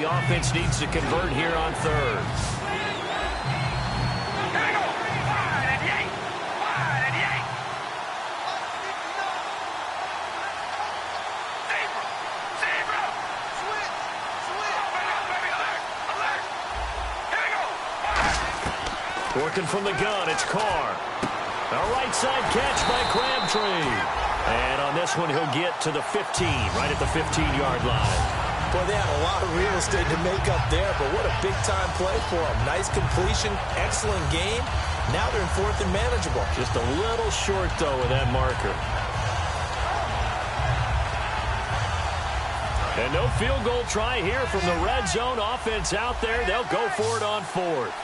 the offense needs to convert here on third. Working from the gun, it's Carr. A right side catch by Crabtree. And on this one, he'll get to the 15, right at the 15-yard line. Boy, they had a lot of real estate to make up there, but what a big-time play for them. Nice completion, excellent game. Now they're in fourth and manageable. Just a little short, though, with that marker. And no field goal try here from the red zone offense out there. They'll go for it on fourth.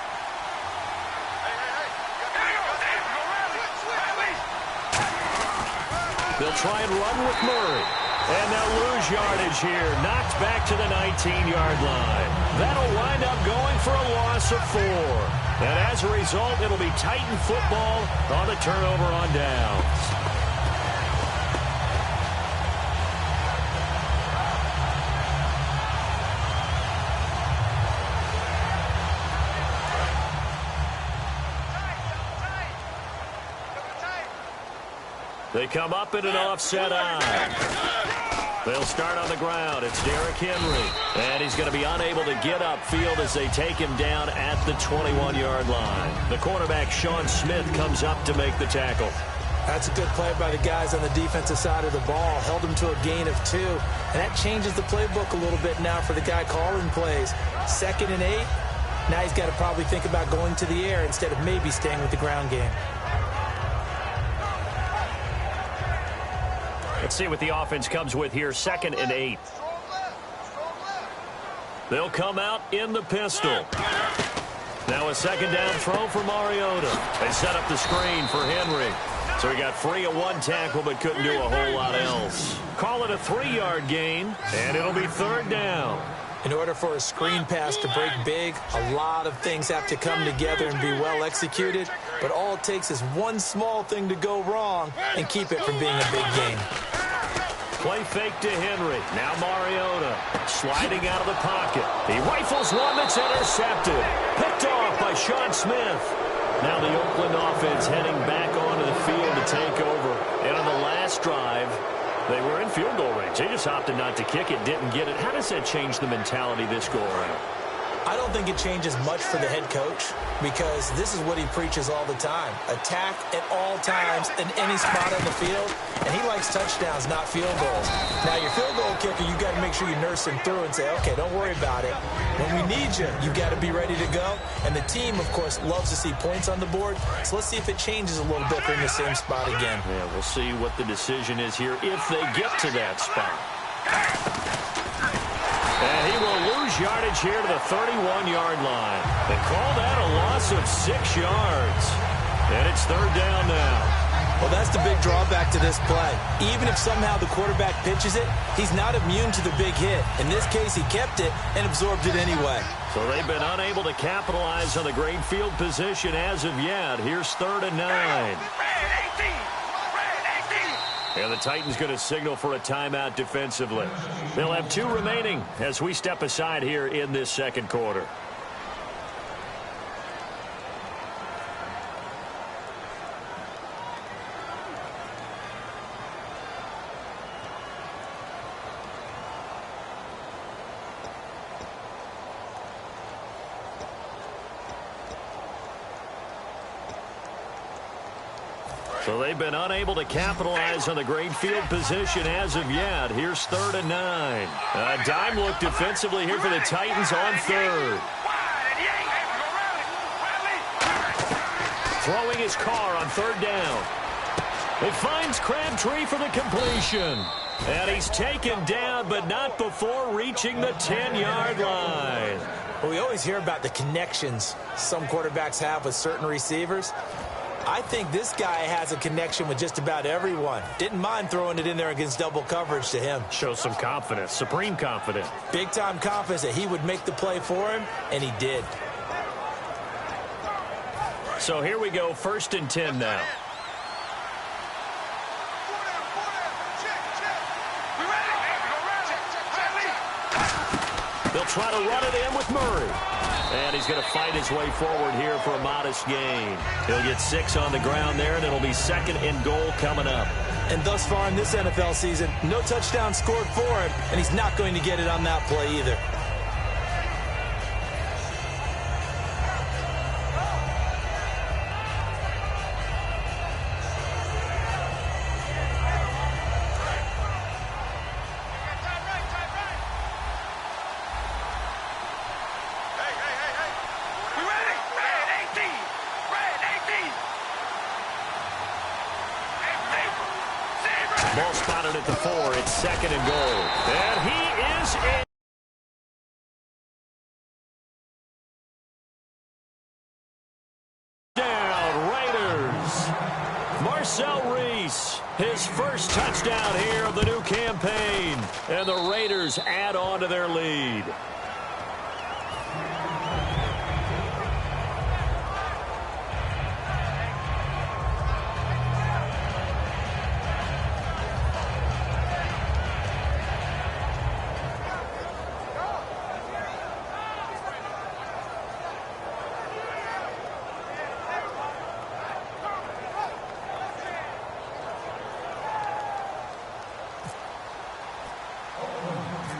They'll try and run with Murray. And they'll lose yardage here. Knocked back to the 19-yard line. That'll wind up going for a loss of 4. And as a result, it'll be Titan football on the turnover on downs. They come up in an offset eye. They'll start on the ground. It's Derrick Henry. And he's going to be unable to get upfield as they take him down at the 21-yard line. The quarterback, Sean Smith, comes up to make the tackle. That's a good play by the guys on the defensive side of the ball. Held him to a gain of 2. And that changes the playbook a little bit now for the guy calling plays. 2nd and 8. Now he's got to probably think about going to the air instead of maybe staying with the ground game. Let's see what the offense comes with here. 2nd and 8. They'll come out in the pistol. Now a 2nd down throw for Mariota. They set up the screen for Henry. So he got free of 1 tackle but couldn't do a whole lot else. Call it a 3-yard gain, and it'll be 3rd down. In order for a screen pass to break big, a lot of things have to come together and be well executed. But all it takes is one small thing to go wrong and keep it from being a big game. Play fake to Henry. Now Mariota sliding out of the pocket. He rifles one that's intercepted. Picked off by Sean Smith. Now the Oakland offense heading back onto the field to take over. And on the last drive, they were in field goal range. They just opted not to kick it, didn't get it. How does that change the mentality this go around? I don't think it changes much for the head coach because this is what he preaches all the time. Attack at all times in any spot on the field, and he likes touchdowns, not field goals. Now, your field goal kicker, you got to make sure you nurse him through and say, okay, don't worry about it. When we need you, you got to be ready to go. And the team, of course, loves to see points on the board, so let's see if it changes a little bit. They're in the same spot again. Yeah, we'll see what the decision is here if they get to that spot. And he will lose yardage here to the 31-yard line. They call that a loss of 6 yards. And it's 3rd down now. Well, that's the big drawback to this play. Even if somehow the quarterback pitches it, he's not immune to the big hit. In this case, he kept it and absorbed it anyway. So they've been unable to capitalize on the great field position as of yet. Here's 3rd and 9. And the Titans going to signal for a timeout defensively. They'll have 2 remaining as we step aside here in this 2nd quarter. So they've been unable to capitalize on the great field position as of yet. Here's 3rd and 9. A dime look defensively here for the Titans on 3rd. Throwing his car on 3rd down. It finds Crabtree for the completion. And he's taken down, but not before reaching the 10-yard line. Well, we always hear about the connections some quarterbacks have with certain receivers. I think this guy has a connection with just about everyone. Didn't mind throwing it in there against double coverage to him. Shows some confidence, supreme confidence. Big-time confidence that he would make the play for him, and he did. So here we go, 1st and 10 now. They'll try to run it in with Murray. And he's going to fight his way forward here for a modest gain. He'll get 6 on the ground there, and it'll be 2nd and goal coming up. And thus far in this NFL season, no touchdown scored for him, and he's not going to get it on that play either. Ball spotted at the 4. It's 2nd and goal. And he is in. Down, Raiders. Marcel Reese, his first touchdown here of the new campaign. And the Raiders add on to their lead.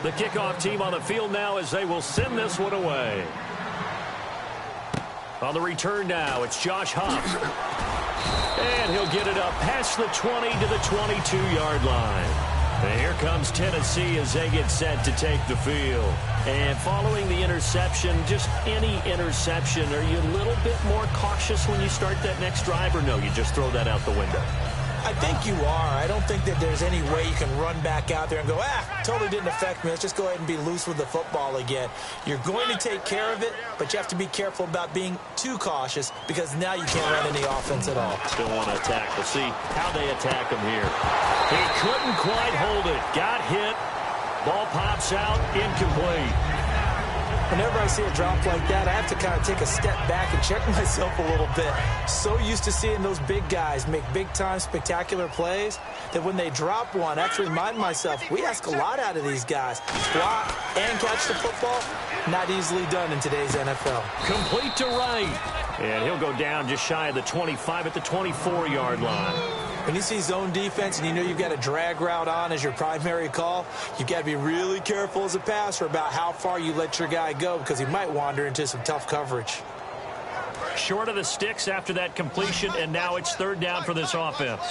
The kickoff team on the field now as they will send this one away. On the return now, it's Josh Huff. And he'll get it up past the 20 to the 22-yard line. And here comes Tennessee as they get set to take the field. And following the interception, just any interception, are you a little bit more cautious when you start that next drive, or no, you just throw that out the window? I think you are. I don't think that there's any way you can run back out there and go, totally didn't affect me. Let's just go ahead and be loose with the football again. You're going to take care of it, but you have to be careful about being too cautious because now you can't run any offense at all. Still want to attack. We'll see how they attack him here. He couldn't quite hold it. Got hit. Ball pops out. Incomplete. Whenever I see a drop like that, I have to kind of take a step back and check myself a little bit. So used to seeing those big guys make big-time spectacular plays that when they drop one, I have to remind myself, we ask a lot out of these guys. Block and catch the football, not easily done in today's NFL. Complete to right. And he'll go down just shy of the 25 at the 24-yard line. When you see zone defense and you know you've got a drag route on as your primary call, you've got to be really careful as a passer about how far you let your guy go because he might wander into some tough coverage. Short of the sticks after that completion, and now it's 3rd down for this offense.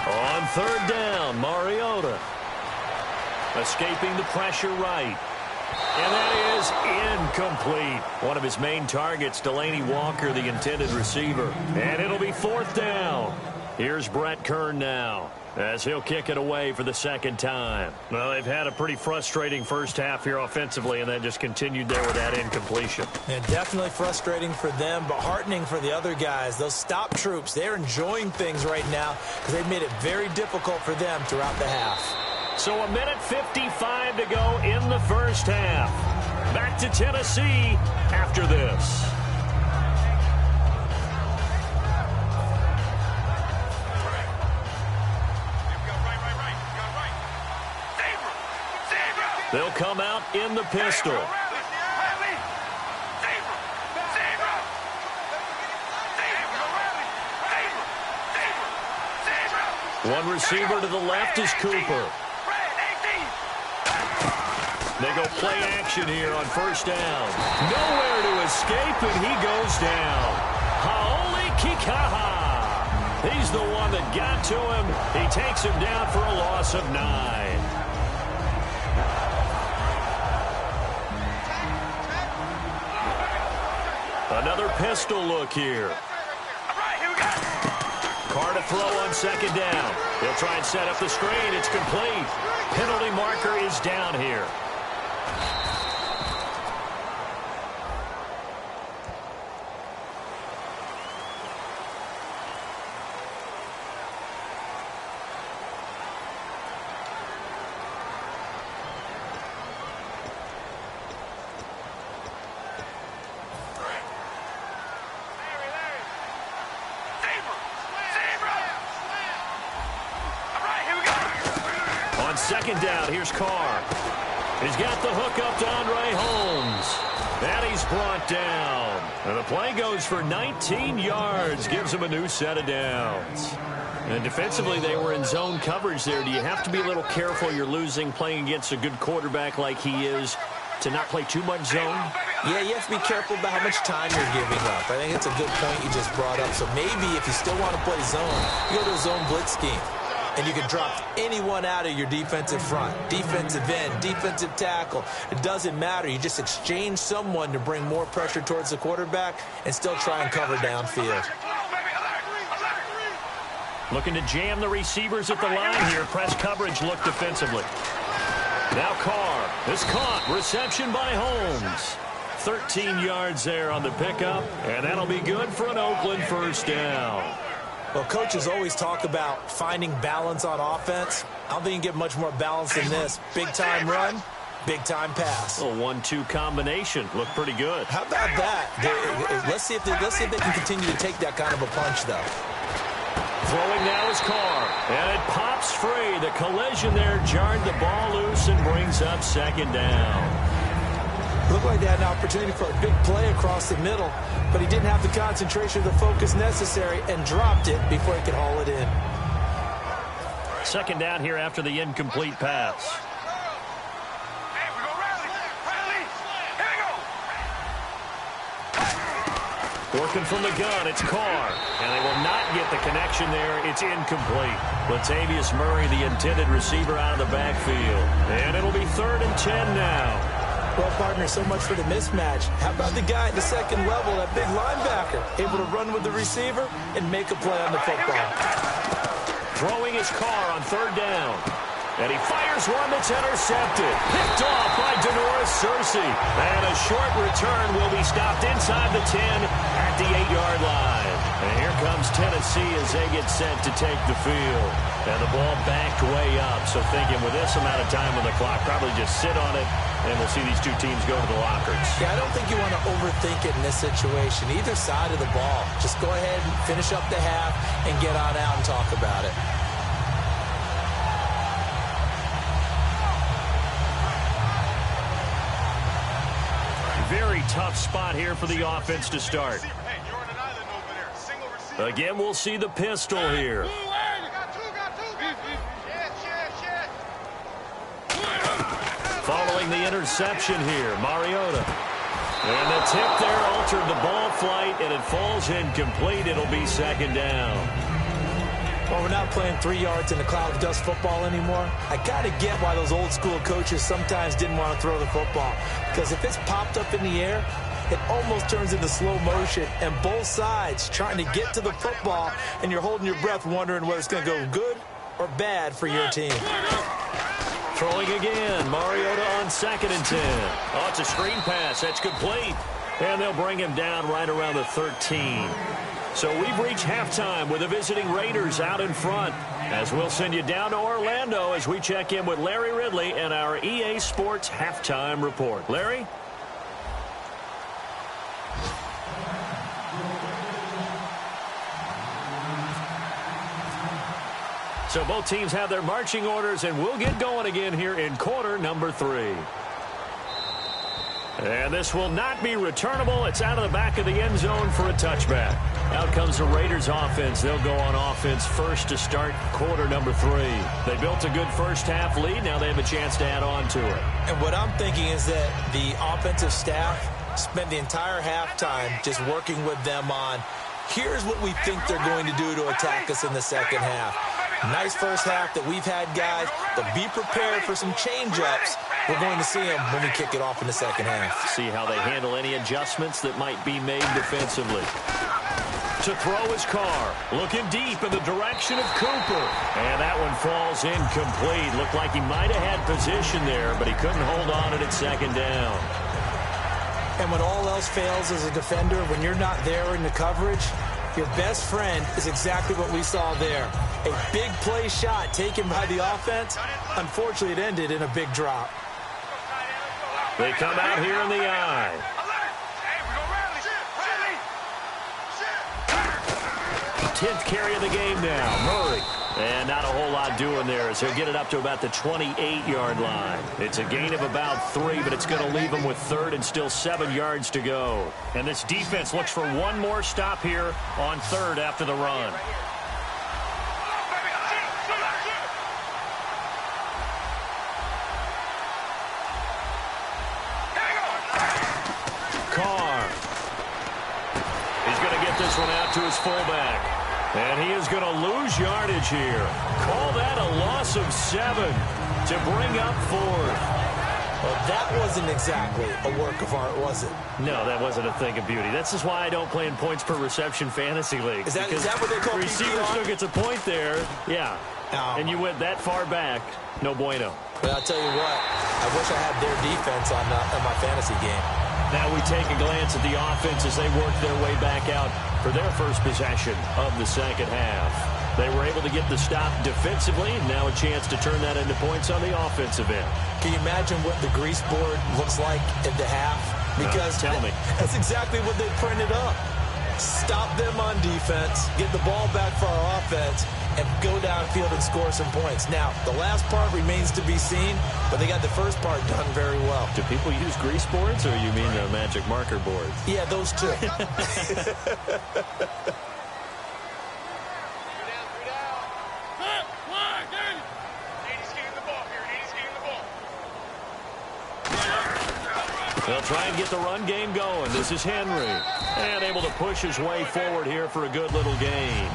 On 3rd down, Mariota escaping the pressure right. And that is incomplete. One of his main targets, Delaney Walker, the intended receiver. And it'll be 4th down. Here's Brett Kern now as he'll kick it away for the 2nd time. Well, they've had a pretty frustrating first half here offensively, and then just continued there with that incompletion. Yeah, definitely frustrating for them, but heartening for the other guys. Those stop troops, they're enjoying things right now because they've made it very difficult for them throughout the half. So 1:55 to go in the first half. Back to Tennessee after this. They'll come out in the pistol. One receiver to the left is Cooper. They go play action here on 1st down. Nowhere to escape, and he goes down. Haoli Kikaha. He's the one that got to him. He takes him down for a loss of 9. Another pistol look here. Carr to throw on 2nd down. He'll try and set up the screen. It's complete. Penalty marker is down here. on second down, here's Carr. He's got the hook up to Andre Holmes. And he's brought down. And the play goes for 19 yards. Gives him a new set of downs. And defensively, they were in zone coverage there. Do you have to be a little careful? You're losing playing against a good quarterback like he is to not play too much zone? Yeah, you have to be careful about how much time you're giving up. I think it's a good point you just brought up. So maybe if you still want to play zone, you go to a zone blitz scheme. And you can drop anyone out of your defensive front. Defensive end, defensive tackle. It doesn't matter. You just exchange someone to bring more pressure towards the quarterback and still try and cover downfield. Looking to jam the receivers at the line here. Press coverage look defensively. Now Carr is caught. Reception by Holmes. 13 yards there on the pickup. And that'll be good for an Oakland first down. Well, coaches always talk about finding balance on offense. I don't think you can get much more balance than this. Big-time run, big-time pass. A 1-2 combination. Looked pretty good. How about that? Let's see if they can continue to take that kind of a punch, though. Throwing now is Carr. And it pops free. The collision there jarred the ball loose and brings up second down. Looked like they had an opportunity for a big play across the middle, but he didn't have the concentration or the focus necessary and dropped it before he could haul it in. Second down here after the incomplete pass. Working from the gun, it's Carr. And they will not get the connection there. It's incomplete. Latavius Murray, the intended receiver, out of the backfield. And it'll be 3rd and 10 now. Well, partner, so much for the mismatch. How about the guy at the second level, that big linebacker, able to run with the receiver and make a play on the football? Throwing his Carr on 3rd down. And he fires one that's intercepted. Picked off by DeNoris Searcy. And a short return will be stopped inside the 10 at the 8-yard line. And here comes Tennessee as they get set to take the field. And the ball backed way up. So thinking with this amount of time on the clock, probably just sit on it. And we'll see these two teams go to the lockers. Yeah, I don't think you want to overthink it in this situation. Either side of the ball. Just go ahead and finish up the half and get on out and talk about it. Very tough spot here for the offense to start. Again, we'll see the pistol here. Following the interception here, Mariota. And the tip there altered the ball flight, and it falls incomplete. It'll be second down. Well, we're not playing 3 yards in a cloud of dust football anymore. I kind of get why those old school coaches sometimes didn't want to throw the football. Because if it's popped up in the air, it almost turns into slow motion, and both sides trying to get to the football, and you're holding your breath wondering whether it's going to go good or bad for your team. Throwing again, Mariota on 2nd and 10. Oh, it's a screen pass. That's complete. And they'll bring him down right around the 13. So we've reached halftime with the visiting Raiders out in front. As we'll send you down to Orlando as we check in with Larry Ridley and our EA Sports Halftime Report. Larry? So both teams have their marching orders, and we'll get going again here in quarter number 3. And this will not be returnable. It's out of the back of the end zone for a touchback. Out comes the Raiders offense. They'll go on offense first to start quarter number 3. They built a good first half lead. Now they have a chance to add on to it. And what I'm thinking is that the offensive staff spent the entire halftime just working with them on, here's what we think they're going to do to attack us in the second half. Nice first half that we've had, guys, but be prepared for some change-ups. We're going to see them when we kick it off in the second half. See how they handle any adjustments that might be made defensively. To throw his Carr, looking deep in the direction of Cooper. And that one falls incomplete. Looked like he might have had position there, but he couldn't hold on it at second down. And when all else fails as a defender, when you're not there in the coverage, your best friend is exactly what we saw there. A big play shot taken by the offense. Unfortunately, it ended in a big drop. They come out here in the eye. 10th carry of the game now. Murray. And not a whole lot doing there as he'll get it up to about the 28-yard line. It's a gain of about 3, but it's going to leave him with 3rd and still 7 yards to go. And this defense looks for one more stop here on 3rd after the run. Carr. He's going to get this one out to his fullback. And he is going to lose yardage here. Call that a loss of 7 to bring up 4th. Well, that wasn't exactly a work of art, was it? No, that wasn't a thing of beauty. This is why I don't play in points per reception fantasy league. Is that what they call receiver still gets a point there. Yeah. And you went that far back. No bueno. But I'll tell you what, I wish I had their defense on my fantasy game. Now we take a glance at the offense as they work their way back out for their first possession of the second half. They were able to get the stop defensively, and now a chance to turn that into points on the offensive end. Can you imagine what the grease board looks like at the half? Because tell me. That's exactly what they printed up. Stop them on defense, get the ball back for our offense, and go downfield and score some points. Now, the last part remains to be seen, but they got the first part done very well. Do people use grease boards, or you mean the magic marker boards? Yeah, those two. They'll try and get the run game going. This is Henry. And able to push his way forward here for a good little gain.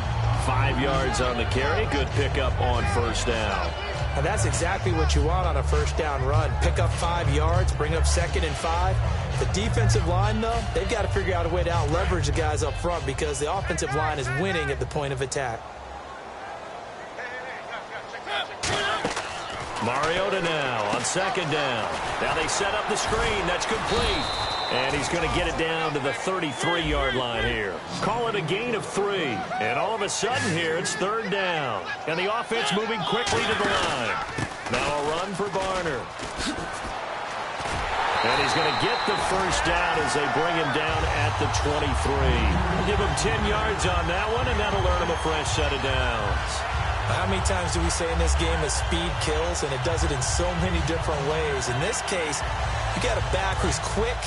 5 yards on the carry. Good pickup on first down. And that's exactly what you want on a first down run. Pick up 5 yards, bring up 2nd and 5. The defensive line, though, they've got to figure out a way to out-leverage the guys up front because the offensive line is winning at the point of attack. Mariota now on 2nd down. Now they set up the screen. That's complete. And he's going to get it down to the 33-yard line here. Call it a gain of 3. And all of a sudden here, it's 3rd down. And the offense moving quickly to the line. Now a run for Barner. And he's going to get the first down as they bring him down at the 23. Give him 10 yards on that one, and that'll earn him a fresh set of downs. How many times do we say in this game that speed kills, and it does it in so many different ways? In this case, you got a back who's quick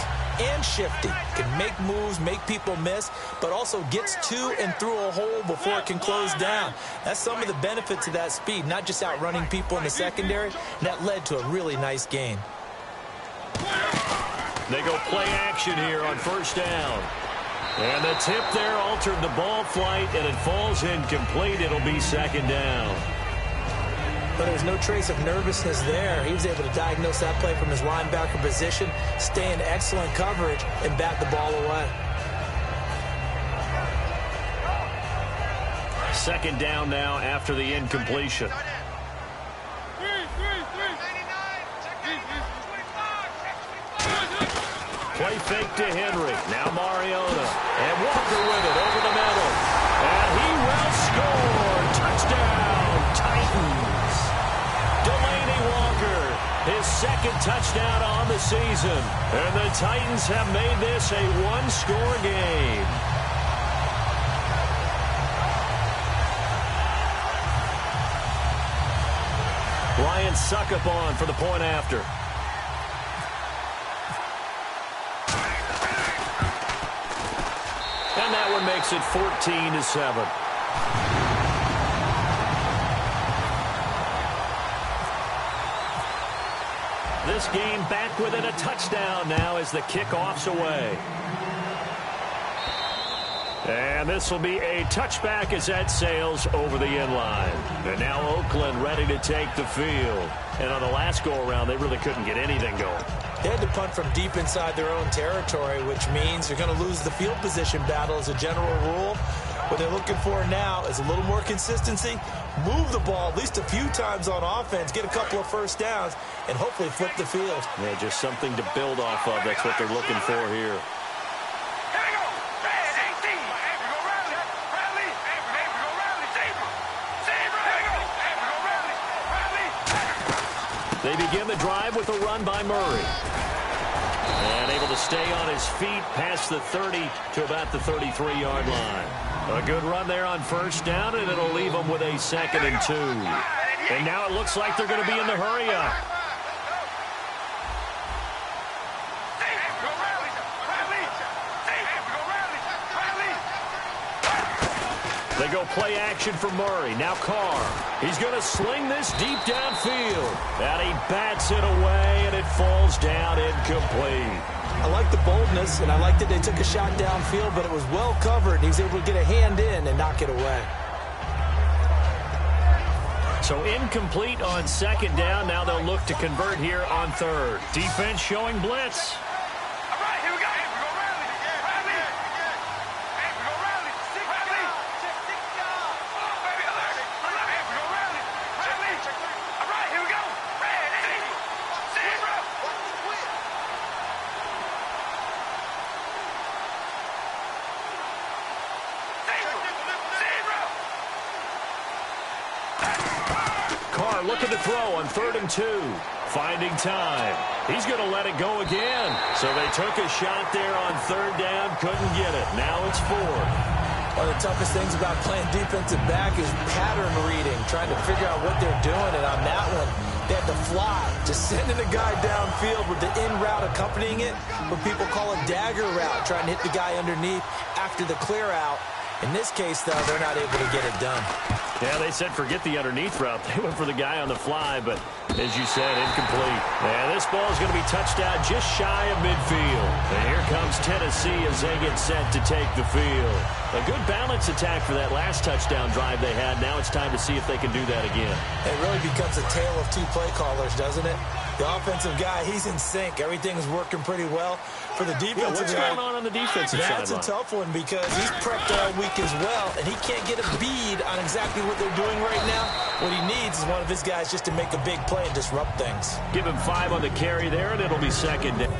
and shifty, can make moves, make people miss, but also gets to and through a hole before it can close down. That's some of the benefits of that speed, not just outrunning people in the secondary. And that led to a really nice gain. They go play action here on first down. And the tip there altered the ball flight, and it falls incomplete. It'll be 2nd down. But there's no trace of nervousness there. He was able to diagnose that play from his linebacker position, stay in excellent coverage, and bat the ball away. 2nd down now after the incompletion. Play fake to Henry. Now Mariota. And Walker with it over the middle. And he will score. Touchdown, Titans. Delaney Walker, his 2nd touchdown on the season. And the Titans have made this a one-score game. Ryan Suckup on for the point after. And that one makes it 14-7. This game back within a touchdown now as the kickoff's away. And this will be a touchback as that sails over the end line. And now Oakland ready to take the field. And on the last go-around, they really couldn't get anything going. They had to punt from deep inside their own territory, which means they're going to lose the field position battle as a general rule. What they're looking for now is a little more consistency, move the ball at least a few times on offense, get a couple of first downs, and hopefully flip the field. Yeah, just something to build off of. That's what they're looking for here. They begin the drive with a run by Murray. And able to stay on his feet past the 30 to about the 33-yard line. A good run there on first down, and it'll leave them with a 2nd and 2. And now it looks like they're going to be in the hurry-up. They go play action for Murray. Now Carr. He's going to sling this deep downfield. And he bats it away, and it falls down incomplete. I like the boldness, and I like that they took a shot downfield, but it was well covered. He was able to get a hand in and knock it away. So incomplete on 2nd down. Now they'll look to convert here on 3rd. Defense showing blitz. Looking to throw on 3rd and 2. Finding time. He's going to let it go again. So they took a shot there on 3rd down. Couldn't get it. Now it's 4th. One of the toughest things about playing defensive back is pattern reading, trying to figure out what they're doing. And on that one, they had to fly, just sending the guy downfield with the in route accompanying it, what people call a dagger route, trying to hit the guy underneath after the clear out. In this case, though, they're not able to get it done. Yeah, they said forget the underneath route. They went for the guy on the fly, but as you said, incomplete. And this ball is going to be touched down just shy of midfield. And here comes Tennessee as they get set to take the field. A good balance attack for that last touchdown drive they had. Now it's time to see if they can do that again. It really becomes a tale of two play callers, doesn't it? The offensive guy, he's in sync. Everything is working pretty well. For the defensive what's guy, going on the defensive side? That's a tough one because he's prepped all week as well, and he can't get a bead on exactly what they're doing right now. What he needs is one of his guys just to make a big play and disrupt things. Give him 5 on the carry there, and it'll be 2nd down.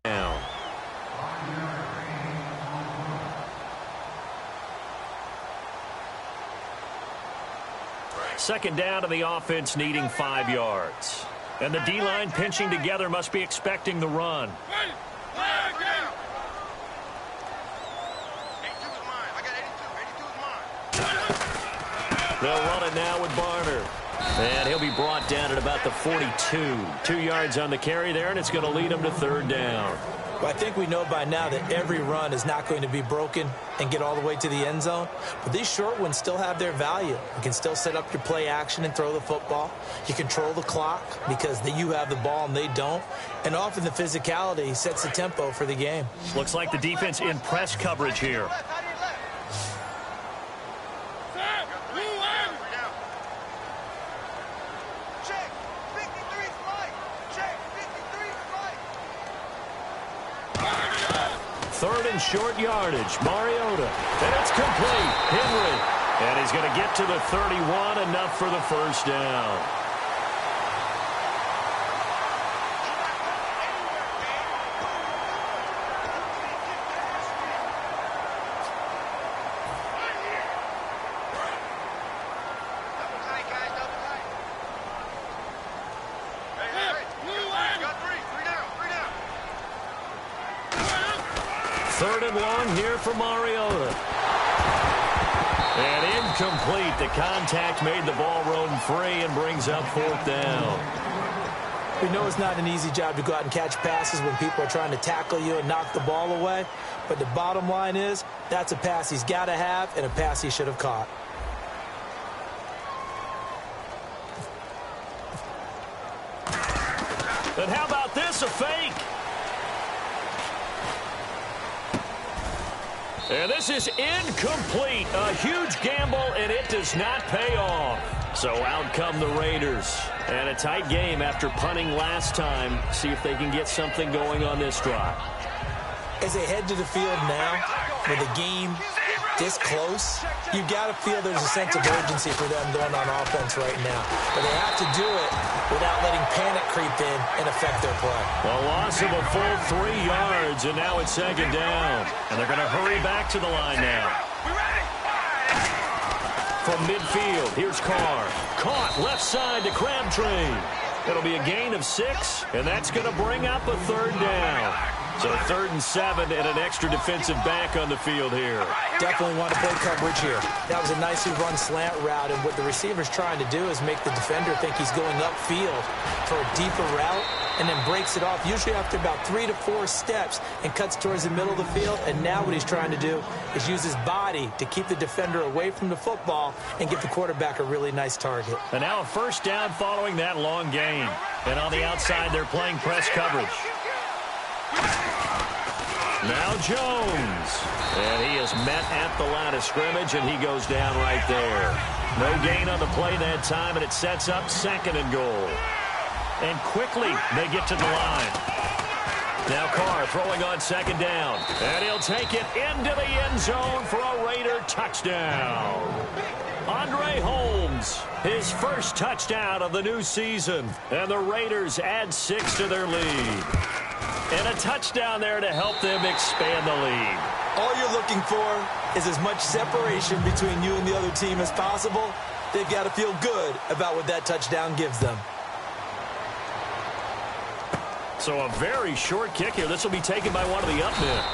Now. Second down to the offense needing 5 yards. And the D-line pinching together must be expecting the run. They'll run it now with Barner. And he'll be brought down at about the 42. 2 yards on the carry there, and it's going to lead him to 3rd down. Well, I think we know by now that every run is not going to be broken and get all the way to the end zone. But these short ones still have their value. You can still set up your play action and throw the football. You control the clock because you have the ball and they don't. And often the physicality sets the tempo for the game. Looks like the defense in press coverage here. Third and short yardage. Mariota. And it's complete. Henry. And he's going to get to the 31. Enough for the first down. Third and long here for Mariota. And incomplete. The contact made the ball roam free and brings up 4th down. We know it's not an easy job to go out and catch passes when people are trying to tackle you and knock the ball away. But the bottom line is, that's a pass he's got to have and a pass he should have caught. And how about this, a fake? And this is incomplete. A huge gamble, and it does not pay off. So out come the Raiders. And a tight game after punting last time. See if they can get something going on this drive. As they head to the field now, with the game this close, you got to feel there's a sense of urgency for them going on offense right now. But they have to do it without letting panic creep in and affect their play. A loss of a full 3 yards, and now it's second down. And they're going to hurry back to the line now. From midfield, here's Carr. Caught left side to Crabtree. It'll be a gain of 6, and that's going to bring up a third down. So 3rd and 7 and an extra defensive back on the field here. Definitely want to play coverage here. That was a nicely run slant route, and what the receiver's trying to do is make the defender think he's going upfield for a deeper route and then breaks it off, usually after about 3 to 4 steps, and cuts towards the middle of the field. And now what he's trying to do is use his body to keep the defender away from the football and give the quarterback a really nice target. And now a first down following that long gain. And on the outside, they're playing press coverage. Now Jones. And he is met at the line of scrimmage, and he goes down right there. No gain on the play that time, and it sets up 2nd and goal. And quickly they get to the line. Now Carr throwing on 2nd down. And he'll take it into the end zone for a Raider touchdown. Andre Holmes, his first touchdown of the new season. And the Raiders add 6 to their lead. And a touchdown there to help them expand the lead. All you're looking for is as much separation between you and the other team as possible. They've got to feel good about what that touchdown gives them. So a very short kick here. This will be taken by one of the up men.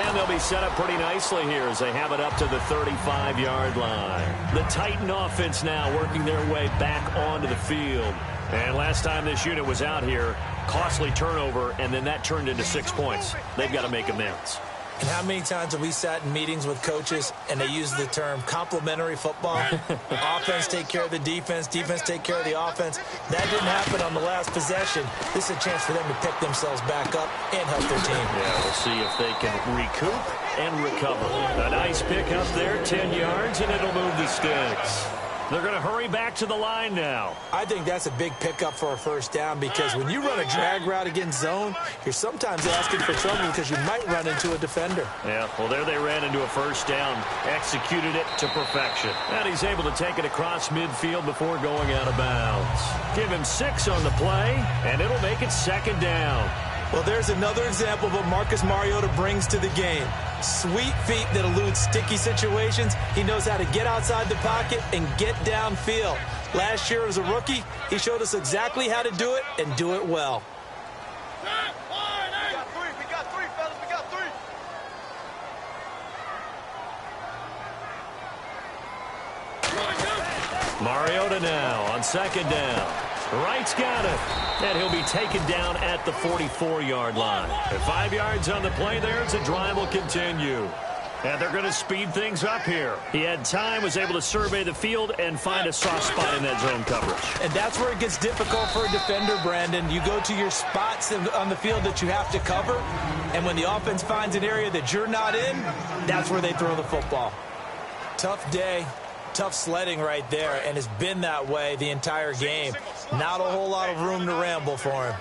And they'll be set up pretty nicely here as they have it up to the 35-yard line. The Titan offense now working their way back onto the field. And last time this unit was out here, costly turnover, and then that turned into 6 points. They've got to make amends. And how many times have we sat in meetings with coaches and they use the term complementary football? Offense take care of the defense, defense take care of the offense. That didn't happen on the last possession. This is a chance for them to pick themselves back up and help their team. Yeah, we'll see if they can recoup and recover. A nice pick up there, 10 yards, and it'll move the sticks. They're going to hurry back to the line now. I think that's a big pickup for a first down, because when you run a drag route against zone, you're sometimes asking for trouble because you might run into a defender. Yeah, well, there they ran into a first down, executed it to perfection. And he's able to take it across midfield before going out of bounds. Give him 6 on the play, and it'll make it 2nd down. Well, there's another example of what Marcus Mariota brings to the game. Sweet feet that elude sticky situations. He knows how to get outside the pocket and get downfield. Last year as a rookie, he showed us exactly how to do it and do it well. We got three, fellas. We got 3. Mariota now on 2nd down. Wright's got it. And he'll be taken down at the 44-yard line. And 5 yards on the play there as the drive will continue. And they're going to speed things up here. He had time, was able to survey the field and find a soft spot in that zone coverage. And that's where it gets difficult for a defender, Brandon. You go to your spots on the field that you have to cover, and when the offense finds an area that you're not in, that's where they throw the football. Tough day. Tough sledding right there, and it's been that way the entire game. Not a whole lot of room to ramble for him.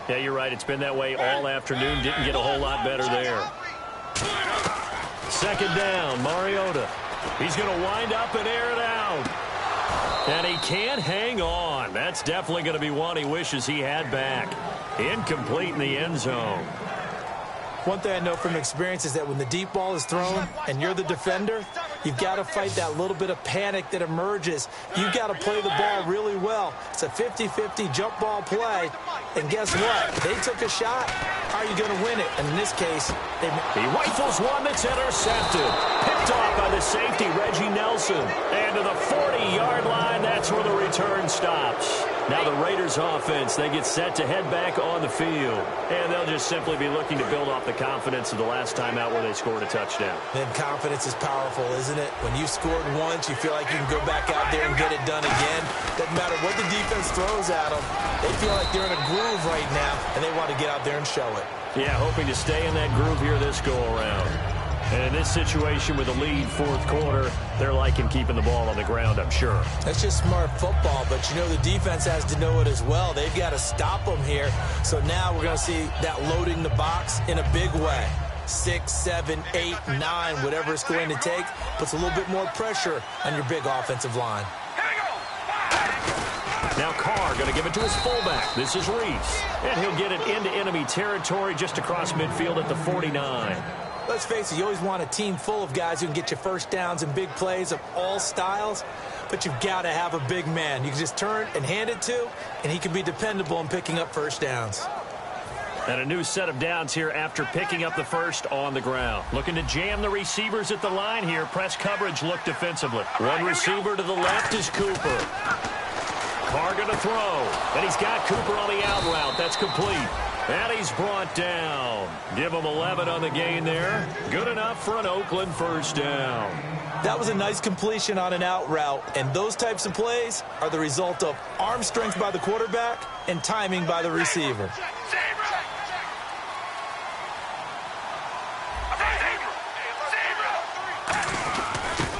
Yeah, you're right. It's been that way all afternoon. Didn't get a whole lot better there. 2nd down, Mariota. He's going to wind up and air it out. And he can't hang on. That's definitely going to be one he wishes he had back. Incomplete in the end zone. One thing I know from experience is that when the deep ball is thrown and you're the defender, you've got to fight that little bit of panic that emerges. You've got to play the ball really well. It's a 50-50 jump ball play. And guess what? They took a shot. How are you going to win it? And in this case, he rifles one that's intercepted. Picked off by the safety, Reggie Nelson. And to the 40-yard line, that's where the return stops. Now the Raiders offense, they get set to head back on the field. And they'll just simply be looking to build off the confidence of the last time out where they scored a touchdown. Then confidence is powerful, isn't it? When you scored once, you feel like you can go back out there and get it done again. Doesn't matter what the defense throws at them. They feel like they're in a groove right now, and they want to get out there and show it. Yeah, hoping to stay in that groove here this go-around. And in this situation with a lead fourth quarter, they're liking keeping the ball on the ground, I'm sure. That's just smart football, but you know the defense has to know it as well. They've got to stop them here. So now we're going to see that loading the box in a big way. 6, 7, 8, 9, whatever it's going to take, puts a little bit more pressure on your big offensive line. Now Carr going to give it to his fullback. This is Reese. And he'll get it into enemy territory just across midfield at the 49. Let's face it, you always want a team full of guys who can get you first downs and big plays of all styles, but you've got to have a big man you can just turn and hand it to, and he can be dependable in picking up first downs. And a new set of downs here after picking up the first on the ground. Looking to jam the receivers at the line here. Press coverage look defensively. One receiver to the left is Cooper. Carr going to throw. And he's got Cooper on the out route. That's complete. And he's brought down. Give him 11 on the gain there. Good enough for an Oakland first down. That was a nice completion on an out route, and those types of plays are the result of arm strength by the quarterback and timing by the receiver.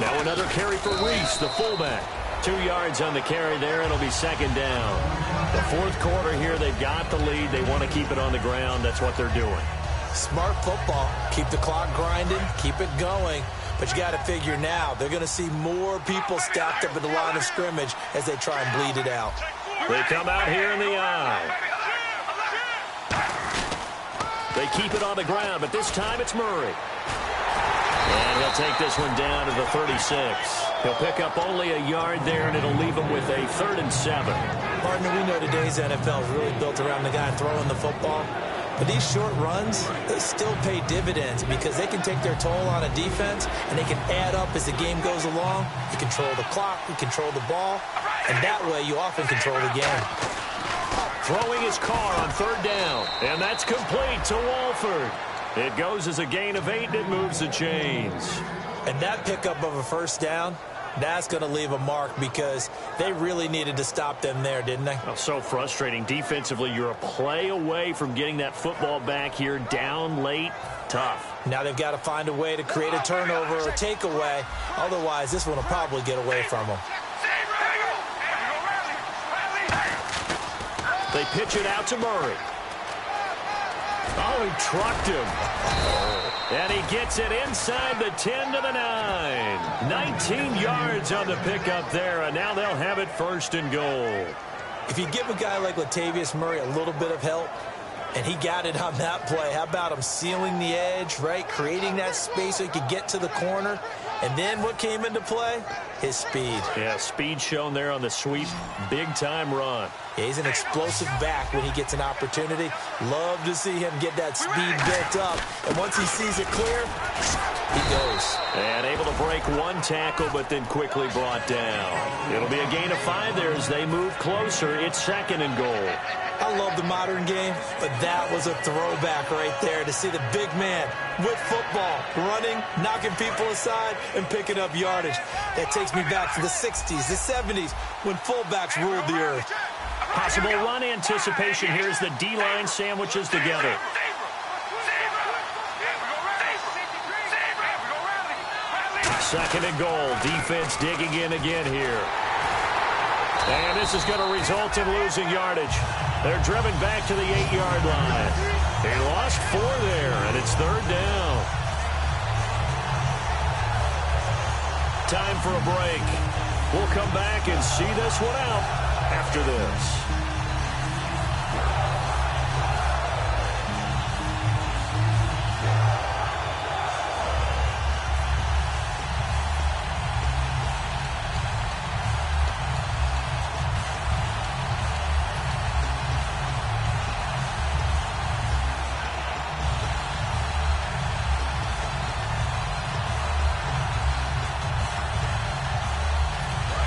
Now another carry for Reese, the fullback. 2 yards on the carry there. It'll be second down. The fourth quarter here, they've got the lead. They want to keep it on the ground. That's what they're doing. Smart football. Keep the clock grinding. Keep it going. But you got to figure now, they're going to see more people stacked up at the line of scrimmage as they try and bleed it out. They come out here in the eye. They keep it on the ground, but this time it's Murray. And he'll take this one down to the 36. He'll pick up only a yard there, and it'll leave him with a 3rd and 7. Partner, we know today's NFL is really built around the guy throwing the football. But these short runs, they still pay dividends because they can take their toll on a defense, and they can add up as the game goes along. You control the clock, you control the ball, and that way you often control the game. Throwing his Carr on 3rd down, and that's complete to Walford. It goes as a gain of 8, and it moves the chains. And that pickup of a first down, that's going to leave a mark because they really needed to stop them there, didn't they? Oh, so frustrating. Defensively, you're a play away from getting that football back here down late. Tough. Now they've got to find a way to create a turnover or takeaway. Otherwise, this one will probably get away from them. They pitch it out to Murray. Oh, he trucked him. And he gets it inside the 10 to the 9. 19 yards on the pickup there, and now they'll have it 1st and goal. If you give a guy like Latavius Murray a little bit of help, and he got it on that play, how about him sealing the edge, right? Creating that space so he could get to the corner. And then what came into play? His speed. Yeah, speed shown there on the sweep. Big-time run. Yeah, he's an explosive back when he gets an opportunity. Love to see him get that speed built up. And once he sees it clear, he goes. And able to break one tackle, but then quickly brought down. It'll be a gain of 5 there as they move closer. It's 2nd and goal. I love the modern game, but that was a throwback right there to see the big man with football, running, knocking people aside, and picking up yardage. That takes me back to the 60s, the 70s, when fullbacks ruled the earth. Possible run anticipation here as the D-line sandwiches together. Second and goal. Defense digging in again here. And this is going to result in losing yardage. They're driven back to the 8-yard line. They lost 4 there, and it's 3rd down. Time for a break. We'll come back and see this one out after this.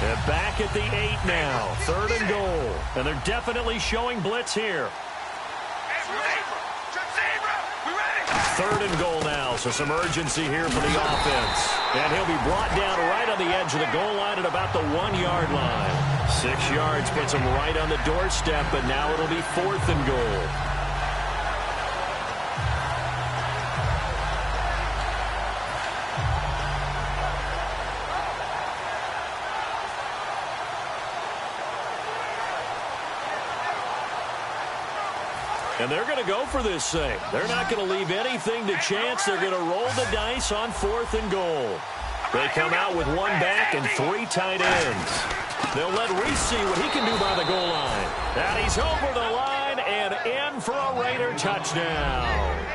And back at the 8 now. 3rd and goal. And they're definitely showing blitz here. 3rd and goal now, so some urgency here for the offense. And he'll be brought down right on the edge of the goal line at about the 1-yard line. 6 yards puts him right on the doorstep, but now it'll be 4th and goal. And they're going to go for this thing. They're not going to leave anything to chance. They're going to roll the dice on 4th and goal. They come out with 1 back and 3 tight ends. They'll let Reese see what he can do by the goal line. And he's over the line and in for a Raider touchdown.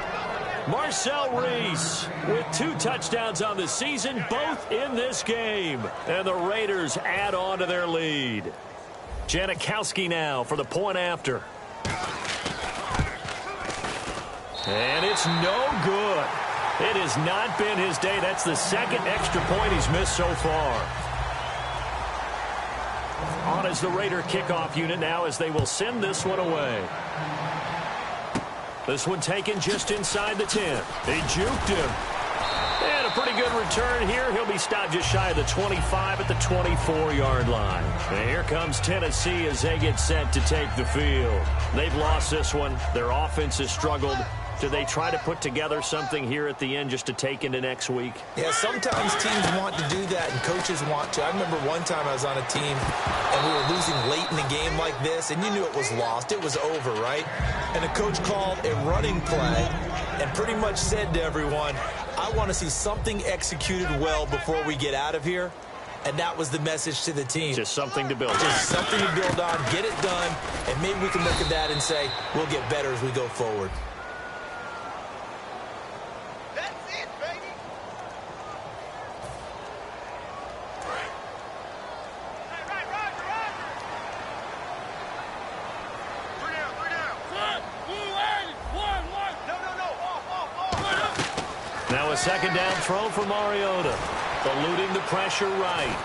Marcel Reese with 2 touchdowns on the season, both in this game. And the Raiders add on to their lead. Janikowski now for the point after. And it's no good. It has not been his day. That's the 2nd extra point he's missed so far. On is the Raider kickoff unit now as they will send this one away. This one taken just inside the 10. They juked him. And a pretty good return here. He'll be stopped just shy of the 25 at the 24-yard line. And here comes Tennessee as they get set to take the field. They've lost this one. Their offense has struggled. Do they try to put together something here at the end just to take into next week? Yeah, sometimes teams want to do that and coaches want to. I remember one time I was on a team and we were losing late in the game like this, and you knew it was lost. It was over, right? And the coach called a running play and pretty much said to everyone, I want to see something executed well before we get out of here. And that was the message to the team. Just something to build on. Just something to build on, get it done, and maybe we can look at that and say, we'll get better as we go forward. Now a 2nd down throw for Mariota. Eluding the pressure right.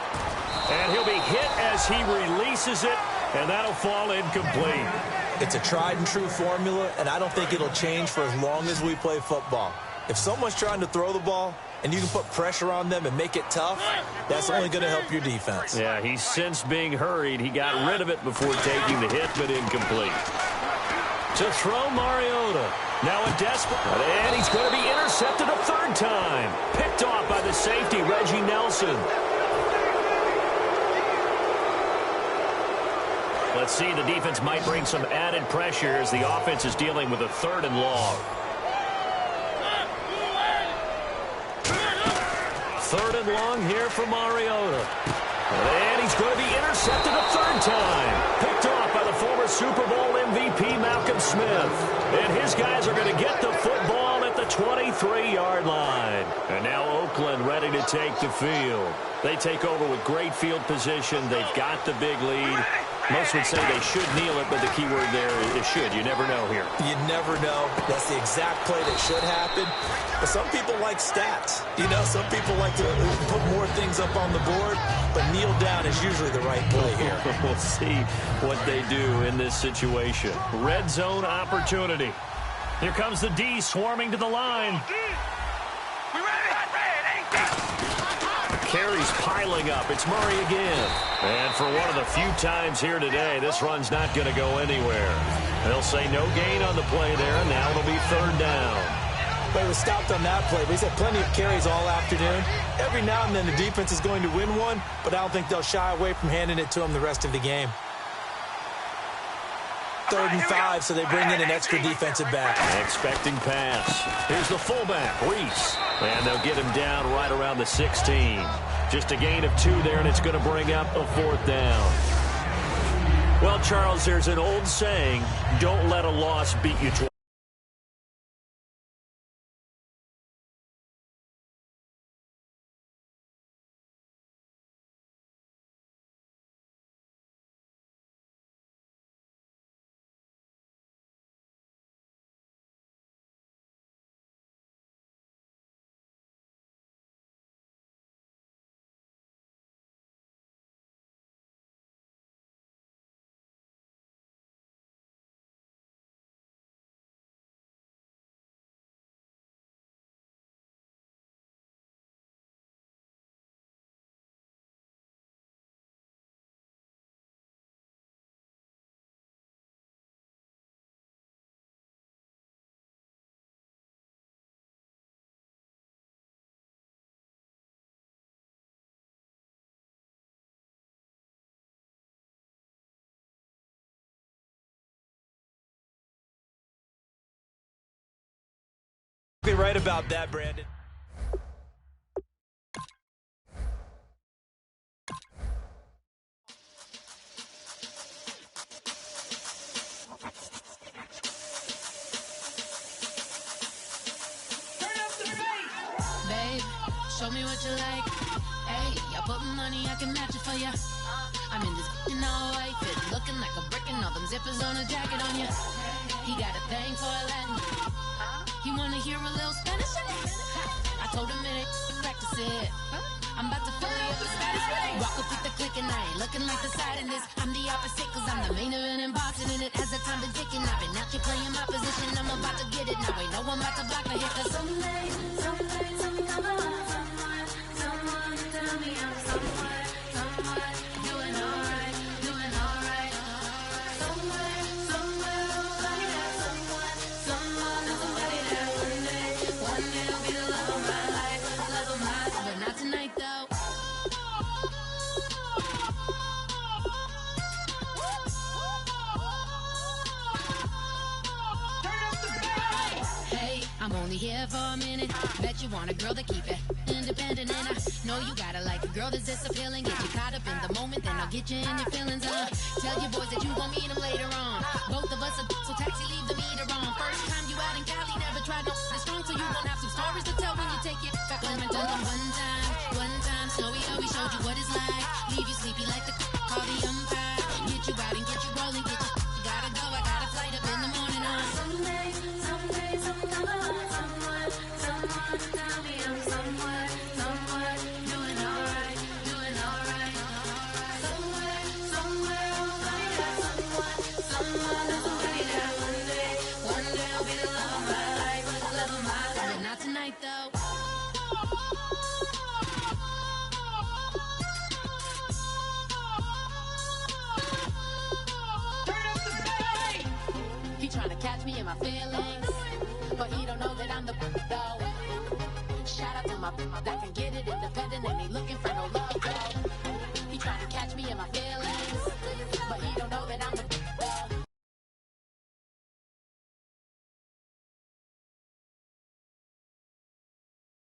And he'll be hit as he releases it, and that'll fall incomplete. It's a tried-and-true formula, and I don't think it'll change for as long as we play football. If someone's trying to throw the ball and you can put pressure on them and make it tough, that's only going to help your defense. Yeah, he's since being hurried. He got rid of it before taking the hit, but incomplete. To throw Mariota. Now a desperate, and he's going to be intercepted a 3rd time. Picked off by the safety, Reggie Nelson. Let's see, the defense might bring some added pressure as the offense is dealing with a 3rd and long. 3rd and long here for Mariota. And he's going to be intercepted a 3rd time. Picked off by the former Super Bowl MVP, Malcolm Smith. And his guys are going to get the football at the 23-yard line. And now Oakland ready to take the field. They take over with great field position. They've got the big lead. Most would say they should kneel it, but the key word there is should. You never know here. You never know. That's the exact play that should happen. But some people like stats. You know, some people like to put more things up on the board, but kneel down is usually the right play here. We'll see what they do in this situation. Red zone opportunity. Here comes the D swarming to the line. Carries piling up. It's Murray again. And for one of the few times here today, this run's not going to go anywhere. They'll say no gain on the play there, and now it'll be 3rd down. But he was stopped on that play. But he's had plenty of carries all afternoon. Every now and then the defense is going to win one, but I don't think they'll shy away from handing it to him the rest of the game. 3rd and 5, so they bring in an extra defensive back. Expecting pass. Here's the fullback, Reese. And they'll get him down right around the 16. Just a gain of 2 there, and it's going to bring up a 4th down. Well, Charles, there's an old saying, don't let a loss beat you twice. Be right about that, Brandon. Babe, show me what you like. Hey, I put money, I can match it for ya. I'm in this all white fit, looking like a brick and all them zippers on a jacket on ya. He got a thing for a Latin. He wanna hear a little Spanish in it. I told him it ain't practice it. I'm about to fill you up with Spanish. Walk up with the click and I ain't looking like the side in this. I'm the opposite cause I'm the main event in boxing and it has the time been ticking. I've been out here playing my position, I'm about to get it. Now ain't no one about to block my hit cause someday, tell me come on. Someone, tell me I'm someone, doing alright. Somewhere, somebody that someone, somebody that one day will be the love of my life, but not tonight though. Hey, I'm only here for a minute. Bet you want a girl to keep it independent, and I know you gotta like a girl that's this appealing. Get you caught up in the moment, then I'll get you in your feelings. Tell your boys that you gon' meet them later on. Both of us are so taxi, leave the meter on. First time you out in Cali, never tried no this strong, so you gon' have some stories to tell when you take it back home and tell them one time, Snowy always showed you what it's like. Leave you sleepy like the call the umpire. Get you out and get you rolling, get you gotta go. I got a flight up in the morning on someday, come on, someone, tell me I'm somewhere, doing alright. Somewhere, somebody that one day will be the love of my life, but not tonight though. He trying to catch me in my feelings, but he don't know that I'm the though. Shout out to my that can get it independent and ain't looking for no love though. He trying to catch me in my feelings, but he don't know that I'm the